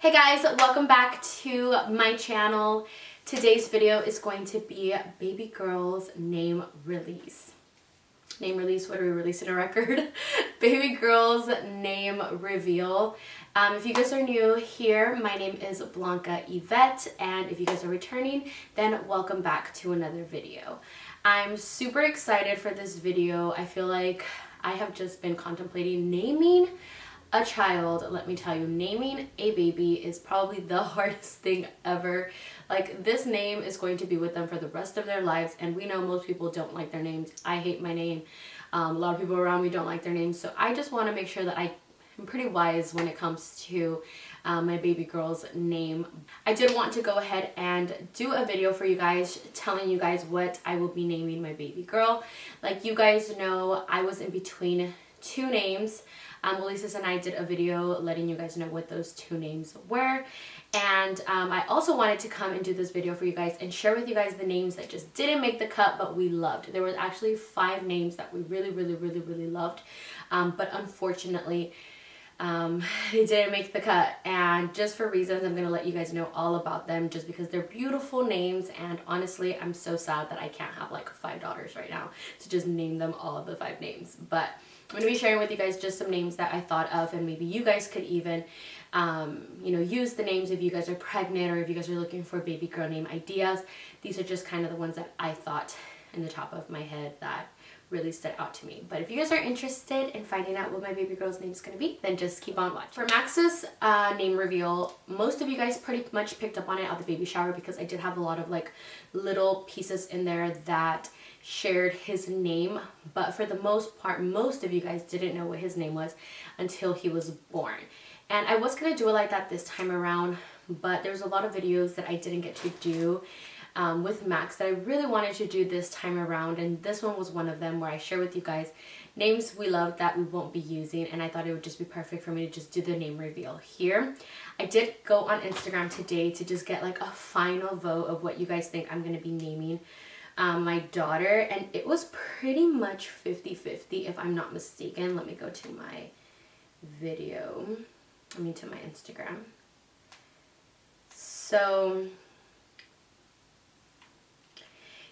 Hey guys, welcome back to my channel. Today's video is going to be baby girl's name release. Name release, what are we releasing a record? Baby girl's name reveal. If you guys are new here, my name is Blanca Yvette, and if you guys are returning, then welcome back to another video. I'm super excited for this video. I feel like I have just been contemplating naming a child. Let me tell you, naming a baby is probably the hardest thing ever. Like, this name is going to be with them for the rest of their lives, and we know most people don't like their names. I hate my name. A lot of people around me don't like their names, so I just want to make sure that I am pretty wise when it comes to my baby girl's name. I did want to go ahead and do a video for you guys telling you guys what I will be naming my baby girl. Like you guys know, I was in between two names. Ulysses and I did a video letting you guys know what those two names were, and I also wanted to come and do this video for you guys and share with you guys the names that just didn't make the cut but we loved. There was actually 5 names that we really loved, but unfortunately they didn't make the cut, and just for reasons I'm gonna let you guys know all about them, just because they're beautiful names. And honestly, I'm so sad that I can't have like $5 right now to just name them all of the 5 names. But I'm going to be sharing with you guys just some names that I thought of, and maybe you guys could even, you know, use the names if you guys are pregnant or if you guys are looking for baby girl name ideas. These are just kind of the ones that I thought in the top of my head that really stood out to me. But if you guys are interested in finding out what my baby girl's name is going to be, then just keep on watching. For Max's name reveal, most of you guys pretty much picked up on it at the baby shower, because I did have a lot of like little pieces in there that shared his name, but for the most part, most of you guys didn't know what his name was until he was born. And I was gonna do it like that this time around, but there's a lot of videos that I didn't get to do with Max that I really wanted to do this time around, and this one was one of them where I share with you guys names we love that we won't be using, and I thought it would just be perfect for me to just do the name reveal here. I did go on Instagram today to just get like a final vote of what you guys think I'm gonna be naming my daughter, and it was pretty much 50-50 if I'm not mistaken. Let me go to my video, to my Instagram. So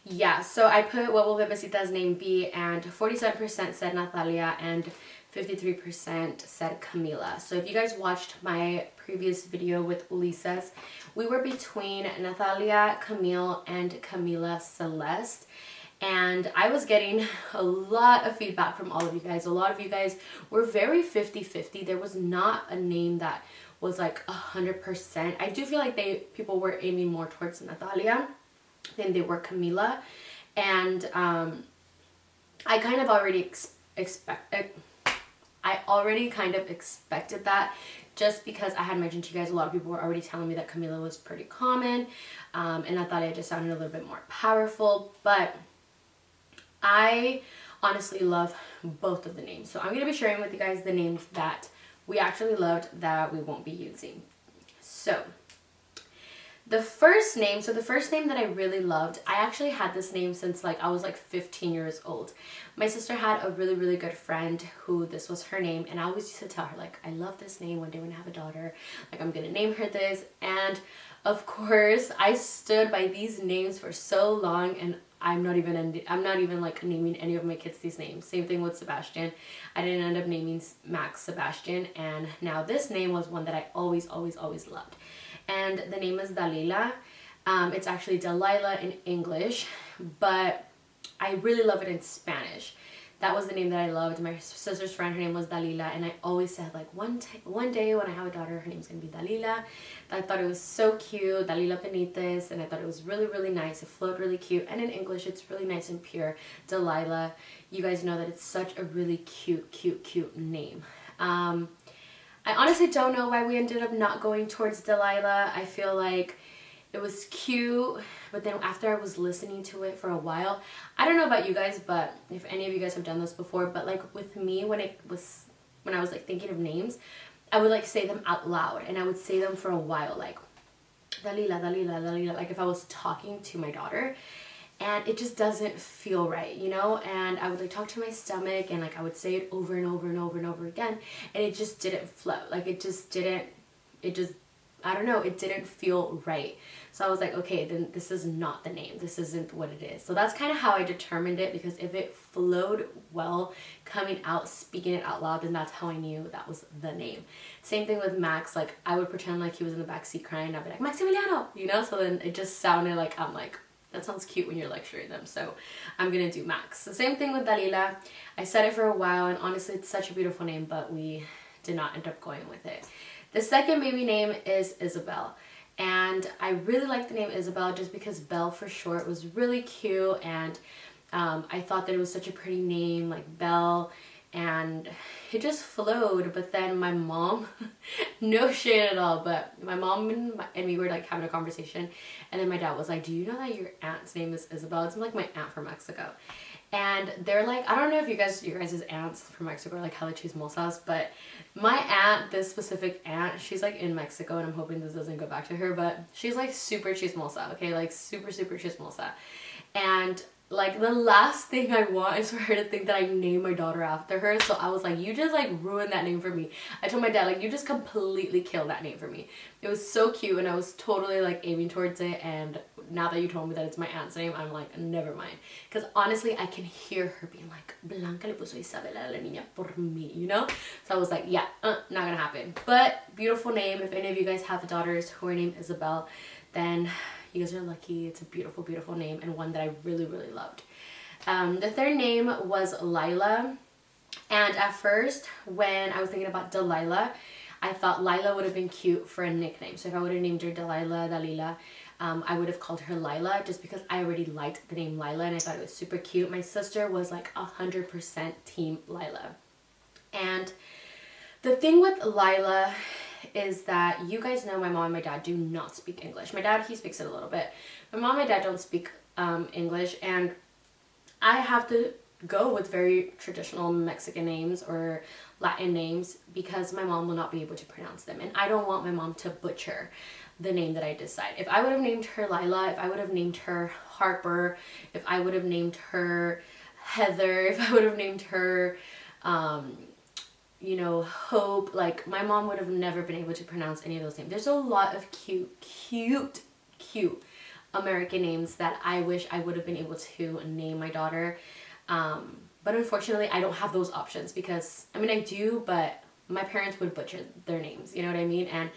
yeah, so I put what will Bebecita's name be, and 47% said Natalia and 53% said Camila. So if you guys watched my previous video with Ulises, we were between Natalia, Camille, and Camila Celeste. And I was getting a lot of feedback from all of you guys. A lot of you guys were very 50-50. There was not a name that was like 100%. I do feel like people were aiming more towards Natalia than they were Camila. And I kind of already kind of expected that, just because I had mentioned to you guys, a lot of people were already telling me that Camila was pretty common, and I thought it just sounded a little bit more powerful. But I honestly love both of the names, so I'm going to be sharing with you guys the names that we actually loved that we won't be using. So the first name that I really loved, I actually had this name since like I was like 15 years old. My sister had a really good friend who this was her name, and I always used to tell her like, I love this name, one day when I have a daughter, like I'm gonna name her this. And of course I stood by these names for so long, and I'm not even like naming any of my kids these names. Same thing with Sebastian. I didn't end up naming Max Sebastian, and now this name was one that I always loved. And the name is Delilah. It's actually Delilah in English, but I really love it in Spanish. That was the name that I loved. My sister's friend, her name was Delilah, and I always said like one day when I have a daughter, her name's gonna be Delilah. I thought it was so cute, Delilah Benitez, and I thought it was really nice. It flowed really cute, and in English it's really nice and pure, Delilah. You guys know that it's such a really cute name. I honestly don't know why we ended up not going towards Delilah. I feel like it was cute, but then after I was listening to it for a while, I don't know about you guys, but if any of you guys have done this before, but like with me, when I was like thinking of names, I would like say them out loud, and I would say them for a while, like Delilah, like if I was talking to my daughter. And it just doesn't feel right, you know? And I would like talk to my stomach, and like I would say it over and over again, and it just didn't flow. Like it just I don't know, it didn't feel right. So I was like, okay, then this is not the name. This isn't what it is. So that's kind of how I determined it, because if it flowed well coming out, speaking it out loud, then that's how I knew that was the name. Same thing with Max. Like, I would pretend like he was in the backseat crying. I'd be like, Maximiliano, you know? So then it just sounded like, I'm like, that sounds cute when you're lecturing them, so I'm gonna do Max. The same thing with Delilah. I said it for a while, and honestly, it's such a beautiful name, but we did not end up going with it. The second baby name is Isabel, and I really like the name Isabel just because Belle for short was really cute, and I thought that it was such a pretty name, like Belle, and it just flowed. But then my mom, no shade at all, but my mom and me were like having a conversation, and then my dad was like, do you know that your aunt's name is Isabel? It's like my aunt from Mexico. And they're like, I don't know if you guys' aunts from Mexico are like hella chismosas, but my aunt, this specific aunt, she's like in Mexico, and I'm hoping this doesn't go back to her, but she's like super chismosa, okay? Like super chismosa. And like the last thing I want is for her to think that I named my daughter after her. So I was like, you just like ruined that name for me. I told my dad, like, you just completely killed that name for me. It was so cute, and I was totally like aiming towards it, and now that you told me that it's my aunt's name, I'm like, never mind. Because honestly, I can hear her being like, Blanca le puso Isabel a la niña por mí, you know? So I was like, yeah, not gonna happen. But beautiful name. If any of you guys have daughters who are named Isabel, then you guys are lucky. It's a beautiful, beautiful name, and one that I really, really loved. The third name was Lila. And at first, when I was thinking about Delilah, I thought Lila would have been cute for a nickname. So if I would have named her Delilah, I would have called her Lila, just because I already liked the name Lila and I thought it was super cute. My sister was like 100% team Lila. And the thing with Lila is that you guys know my mom and my dad do not speak English. My dad, he speaks it a little bit. My mom and dad don't speak English, and I have to go with very traditional Mexican names or Latin names because my mom will not be able to pronounce them, and I don't want my mom to butcher the name that I decide. If I would have named her Lila, if I would have named her Harper, if I would have named her Heather, if I would have named her you know, Hope, like my mom would have never been able to pronounce any of those names. There's a lot of cute American names that I wish I would have been able to name my daughter. But unfortunately, I don't have those options because, I mean, I do, but my parents would butcher their names, you know what I mean? And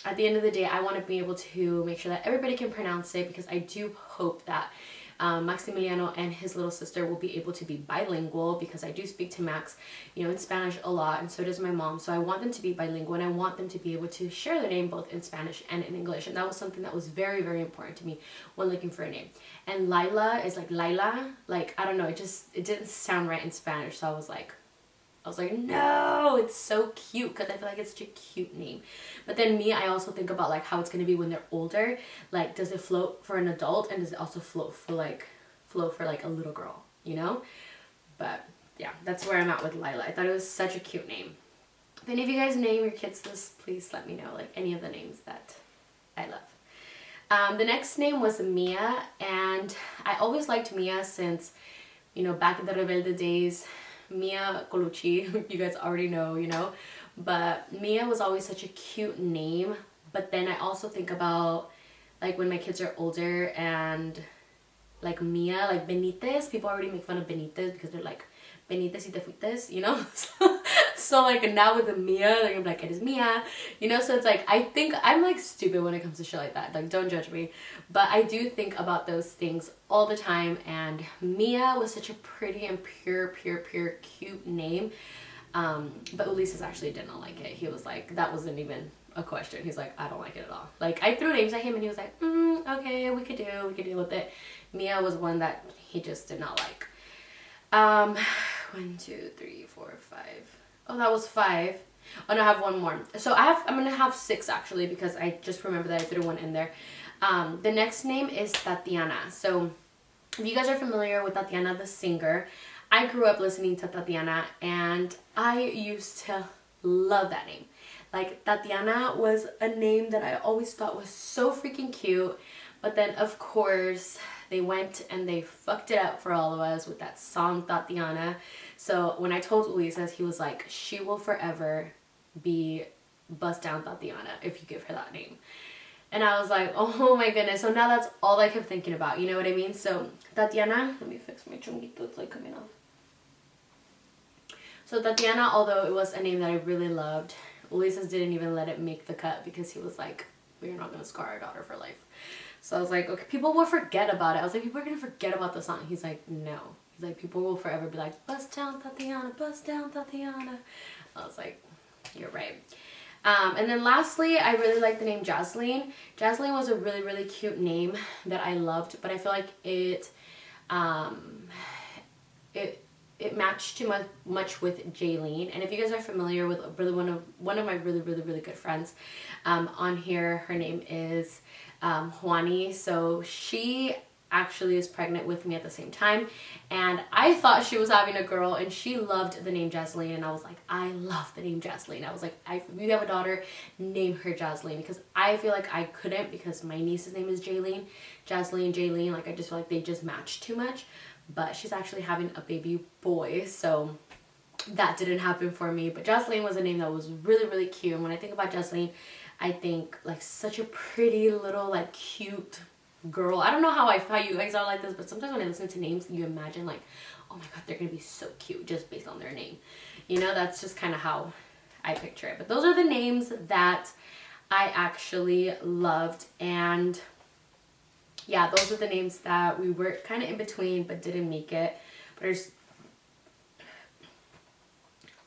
at the end of the day, I want to be able to make sure that everybody can pronounce it, because I do hope that Maximiliano and his little sister will be able to be bilingual, because I do speak to Max, you know, in Spanish a lot, and so does my mom. So I want them to be bilingual, and I want them to be able to share the name both in Spanish and in English. And that was something that was very, very important to me when looking for a name. And Lila is like Lila, like, I don't know, it didn't sound right in Spanish. So I was like, no, it's so cute, because I feel like it's such a cute name. But then me, I also think about like how it's going to be when they're older. Like, does it float for an adult, and does it also float for like a little girl, you know? But yeah, that's where I'm at with Lila. I thought it was such a cute name. If any of you guys name your kids this, please let me know, like any of the names that I love. The next name was Mia, and I always liked Mia since, you know, back in the Rebelde days. Mia Colucci, you guys already know, you know, but Mia was always such a cute name. But then I also think about like when my kids are older, and like Mia, like Benitez, people already make fun of Benitez because they're like, Benitez y te fuites, you know? So like now with the Mia, they're gonna be like, it is Mia, you know? So it's like, I think I'm like stupid when it comes to shit like that. Like, don't judge me. But I do think about those things all the time, and Mia was such a pretty and pure, cute name. But Ulises actually did not like it. He was like, that wasn't even a question. He's like, I don't like it at all. Like, I threw names at him and he was like, okay, we could deal with it. Mia was one that he just did not like. 1, 2, 3, 4, 5. Oh, that was 5. Oh no, I have one more. So I'm gonna have 6 actually, because I just remember that I threw one in there. The next name is Tatiana. So if you guys are familiar with Tatiana the singer, I grew up listening to Tatiana, and I used to love that name. Like, Tatiana was a name that I always thought was so freaking cute. But then, of course, they went and they fucked it up for all of us with that song Tatiana. So when I told Ulises, he was like, she will forever be bust down Tatiana if you give her that name. And I was like, oh my goodness. So now that's all I kept thinking about. You know what I mean? So Tatiana, let me fix my chonguito. It's like coming off. So Tatiana, although it was a name that I really loved, Ulises didn't even let it make the cut because he was like, we're not going to scar our daughter for life. So I was like, okay, people will forget about it. I was like, people are going to forget about the song. He's like, no. He's like, people will forever be like, bust down Tatiana, bust down Tatiana. I was like, you're right. And then lastly, I really like the name Jocelyn. Jocelyn was a really, really cute name that I loved, but I feel like it matched too much with Jaylene. And if you guys are familiar with really one of my really good friends on here, her name is Juani. So she actually is pregnant with me at the same time, and I thought she was having a girl, and she loved the name Jocelyn, and I was like, I love the name Jocelyn. I was like, if you have a daughter, name her Jocelyn, because I feel like I couldn't, because my niece's name is Jaylene. Jaylene, like I just feel like they just match too much. But she's actually having a baby boy, so that didn't happen for me. But Jocelyn was a name that was really cute, and when I think about Jocelyn, I think like such a pretty little like cute girl. I don't know how you guys are like this, but sometimes when I listen to names, you imagine like, oh my god, they're gonna be so cute just based on their name. You know, that's just kind of how I picture it. But those are the names that I actually loved, and yeah, those are the names that we were kind of in between but didn't make it. But there's,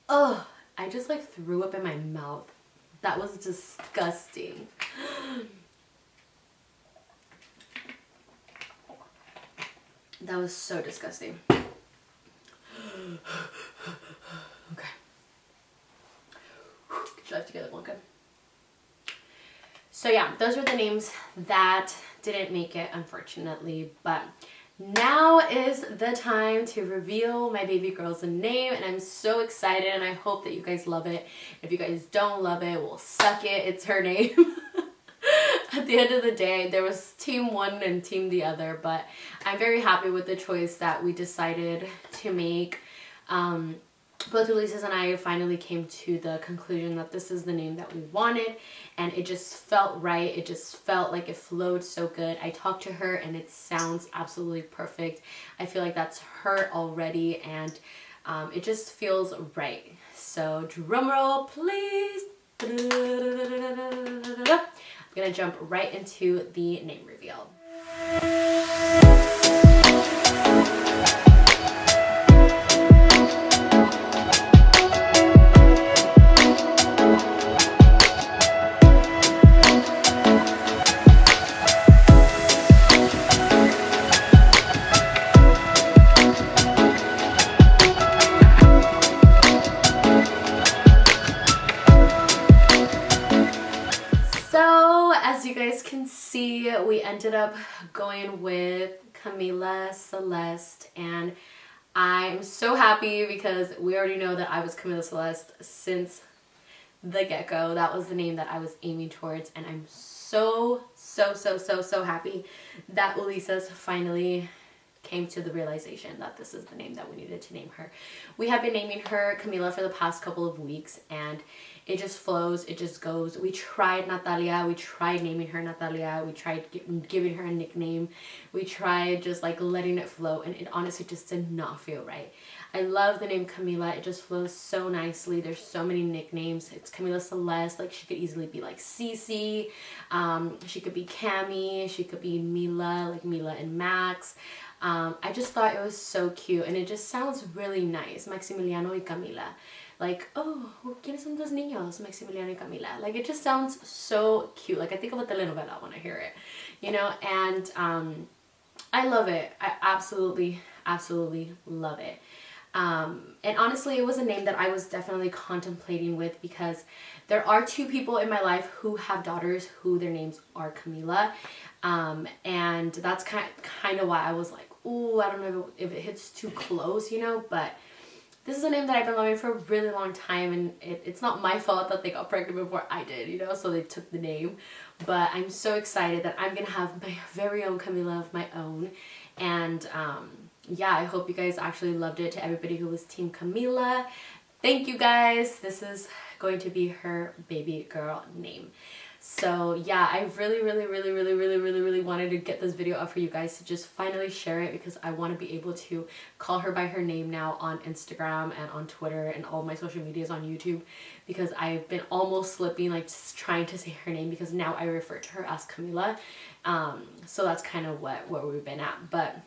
oh, I just like threw up in my mouth. That was disgusting. That was so disgusting. Okay. Get your life together, Blanca. So yeah, those were the names that didn't make it, unfortunately. But now is the time to reveal my baby girl's name, and I'm so excited, and I hope that you guys love it. If you guys don't love it, well, suck it. It's her name. At the end of the day, there was team one and team the other, but I'm very happy with the choice that we decided to make. Both Ulises and I finally came to the conclusion that this is the name that we wanted, and it just felt right. It just felt like it flowed so good. I talked to her and it sounds absolutely perfect. I feel like that's her already, and it just feels right. So drum roll, please. I'm gonna jump right into the name reveal. As you guys can see, we ended up going with Camila Celeste, and I'm so happy because we already know that I was Camila Celeste since the get-go. That was the name that I was aiming towards, and I'm so happy that Ulises finally came to the realization that this is the name that we needed to name her. We have been naming her Camila for the past couple of weeks, and it just flows, it just goes. We tried Natalia, we tried naming her Natalia, we tried giving her a nickname, we tried just like letting it flow, and it honestly just did not feel right. I love the name Camila, it just flows so nicely. There's so many nicknames. It's Camila Celeste, like she could easily be like Cece, she could be Cami, she could be Mila, like Mila and Max. I just thought it was so cute, and it just sounds really nice. Maximiliano y Camila. Like, oh, ¿quiénes son dos niños? Maximiliano y Camila. Like, it just sounds so cute. Like, I think of a telenovela when I hear it, you know? And I love it. I absolutely love it. And honestly, it was a name that I was definitely contemplating with, because there are two people in my life who have daughters who their names are Camila. And that's kind of why I was like, ooh, I don't know if it hits too close, you know? But this is a name that I've been loving for a really long time, and it's not my fault that they got pregnant before I did, you know, so they took the name. But I'm so excited that I'm gonna have my very own Camila of my own. And yeah, I hope you guys actually loved it. To everybody who was Team Camila, thank you guys. This is going to be her baby girl name. So yeah, I really wanted to get this video up for you guys to just finally share it, because I want to be able to call her by her name now on Instagram and on Twitter and all my social medias on YouTube, because I've been almost slipping, like just trying to say her name, because now I refer to her as Camila. So that's kind of where we've been at. But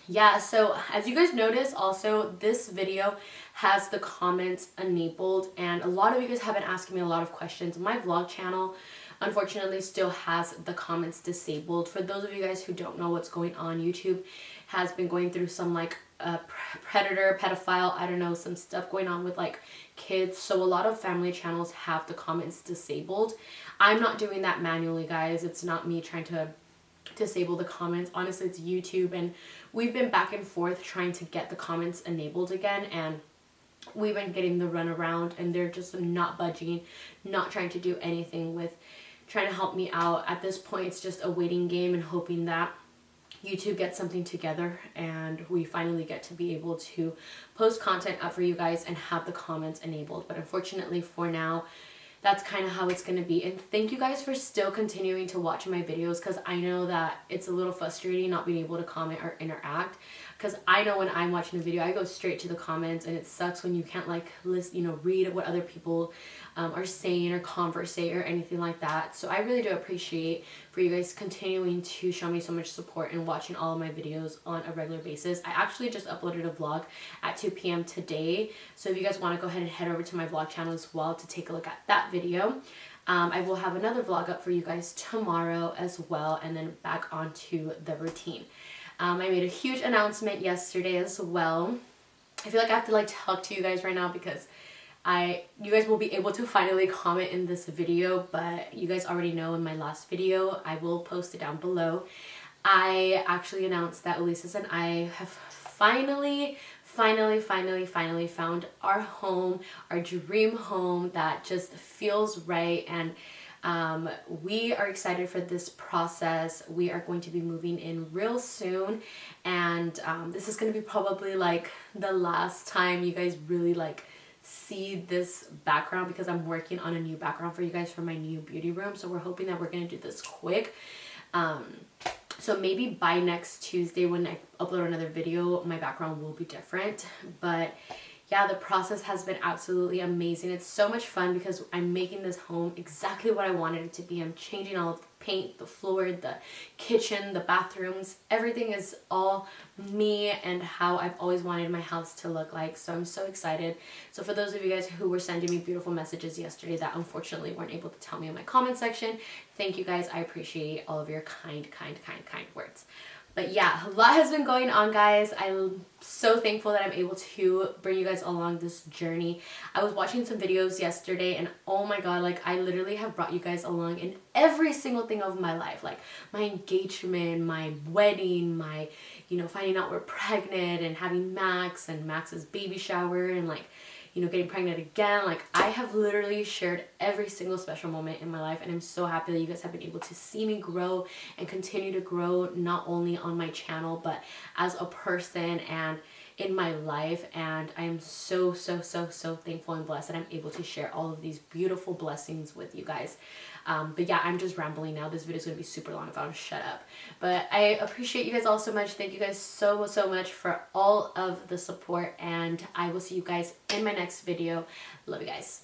yeah, so as you guys notice, also this video has the comments enabled, and a lot of you guys have been asking me a lot of questions. My vlog channel unfortunately still has the comments disabled. For those of you guys who don't know what's going on, YouTube has been going through some like pedophile, I don't know, some stuff going on with like kids, so a lot of family channels have the comments disabled. I'm not doing that manually, guys. It's not me trying to disable the comments. Honestly, it's YouTube, and we've been back and forth trying to get the comments enabled again, and we've been getting the runaround, and they're just not budging, not trying to do anything with trying to help me out. At this point, it's just a waiting game and hoping that YouTube gets something together and we finally get to be able to post content up for you guys and have the comments enabled. But unfortunately for now, that's kind of how it's going to be. And thank you guys for still continuing to watch my videos, because I know that it's a little frustrating not being able to comment or interact, because I know when I'm watching a video, I go straight to the comments, and it sucks when you can't like list, you know, read what other people are saying or conversate or anything like that. So I really do appreciate for you guys continuing to show me so much support and watching all of my videos on a regular basis. I actually just uploaded a vlog at 2 p.m. today, so if you guys want to go ahead and head over to my vlog channel as well to take a look at that video. I will have another vlog up for you guys tomorrow as well, and then back onto the routine. I made a huge announcement yesterday as well. I feel like I have to like talk to you guys right now, because you guys will be able to finally comment in this video, but you guys already know in my last video, I will post it down below. I actually announced that Ulysses and I have finally found our home, our dream home that just feels right, and we are excited for this process. We are going to be moving in real soon, and this is going to be probably like the last time you guys really like see this background, because I'm working on a new background for you guys for my new beauty room. So we're hoping that we're going to do this quick. So maybe by next Tuesday when I upload another video, my background will be different. But yeah, the process has been absolutely amazing. It's so much fun because I'm making this home exactly what I wanted it to be. I'm changing all of the paint, the floor, the kitchen, the bathrooms. Everything is all me and how I've always wanted my house to look like. So I'm so excited. So for those of you guys who were sending me beautiful messages yesterday that unfortunately weren't able to tell me in my comment section, thank you guys. I appreciate all of your kind words. But yeah, a lot has been going on, guys. I'm so thankful that I'm able to bring you guys along this journey. I was watching some videos yesterday, and oh my god, like I literally have brought you guys along in every single thing of my life. Like my engagement, my wedding, my, you know, finding out we're pregnant and having Max and Max's baby shower, and like, you know, getting pregnant again. Like I have literally shared every single special moment in my life, and I'm so happy that you guys have been able to see me grow and continue to grow, not only on my channel but as a person and in my life. And I am so thankful and blessed that I'm able to share all of these beautiful blessings with you guys. But yeah, I'm just rambling now. This video is going to be super long if I don't shut up. But I appreciate you guys all so much. Thank you guys so much for all of the support, and I will see you guys in my next video. Love you guys.